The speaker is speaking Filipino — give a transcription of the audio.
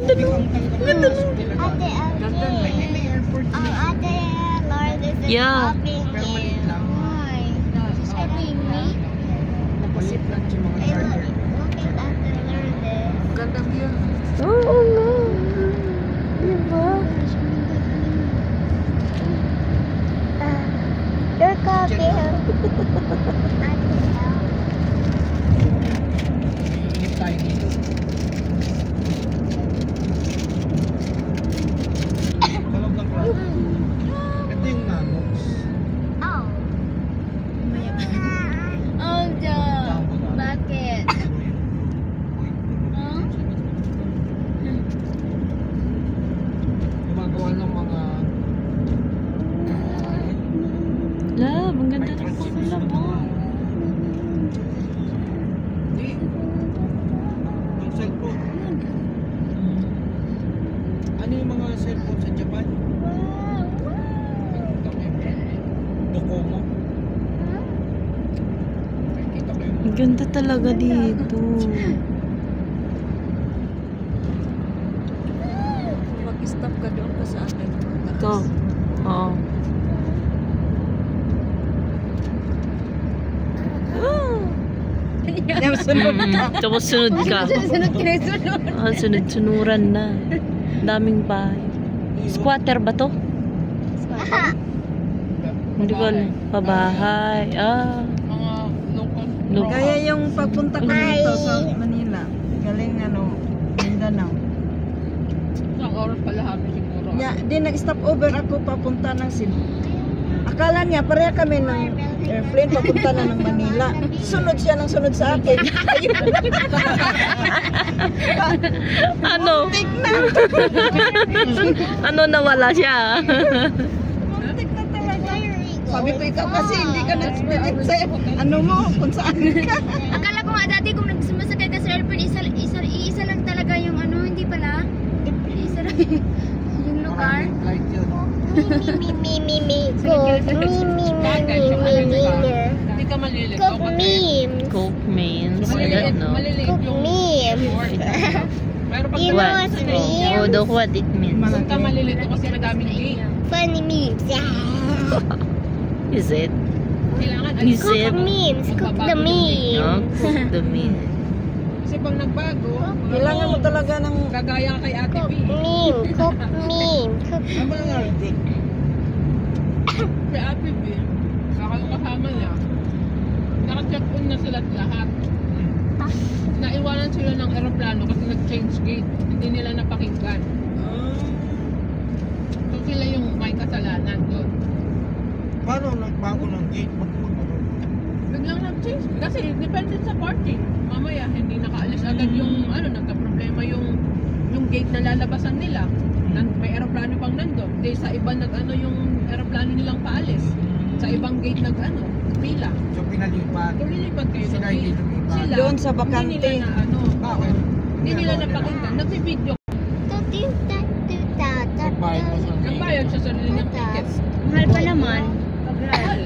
ganda no. Ganda no. Yeah. Ganda view. Oo nga. Diba? Your coffee. Inip tayo dito. Kalog lang pala. Ito yung namox. Oh. Oh, Joe. Bakit? Huh? Gumagawa ng mga Love, ang ganda ng pula mo. Hindi. Ang cellphone. Ano yung mga cellphone sa Japan? Docomo. Kita ko yun. Ang ganda talaga dito. Mag-stop ka doon pa sa akin. Ito. Oo. Tapos sunod ka. Sunod-sunuran na. Daming bahay. Squatter ba to? Hindi ko alam. Pabahay. Mga local. Gaya yung pagpunta ko dito sa Manila. Galing Mindanao. Isang oras pala kami siguro. Di nag-stop over ako papunta ng Cebu. Akala niya, pareha kami ng airplane papunta na ng Manila. Sunod siya ng sunod sa akin. Ano? Ano nawala siya? Muntik na talaga. Sabi ko, ikaw kasi hindi ka nag-spirit sa ano mo, kung saan ka. Akala ko nga dati kung nagsumasakay ka sa airplane, isa lang talaga yung hindi pala. Isa lang yung lugar. Flight yun. Me. Coke. Hindi ka malilito. Coke memes. Coke means. I don't know. Maliliit Coke yung memes. pero pag You know What? what's memes? Oh, look what it means. ka malilito kasi madaming gate. Funny memes. Is it? Kailangan Is Cook it? memes. Cook the No, memes. cook the meal. Kasi pag nagbago, Kailangan mo talaga ng gagaya ka kay Ate Cook B. meme. Cook meme. Cook Ano ba nangyari? Kay Ate B, saka yung kasama niya, naka-check-in na sila lahat. Naiwanan sila ng aeroplano kasi nag-change gate. Hindi nila napakinggan. So sila yung may kasalanan doon. Paano nagbago ng gate? Biglang nag-change. Kasi depende sa parking. Mamaya hindi nakaalis agad yung nagka-problema yung gate na lalabasan nila. May aeroplano pang nandun. Di sa iba yung aeroplano nilang paalis. Sa ibang gate pila. So pinalipat. Kung lilipat kayo Sila ng hindi gate, lumipat. sila, Doon sa bakante. Hindi nila na Bakit? hindi nila napakinggan. Nagsi-video. Nagbayad mo sa gate. Nagbayad siya sa sarili niyang tickets. Mahal pa naman. Mahal.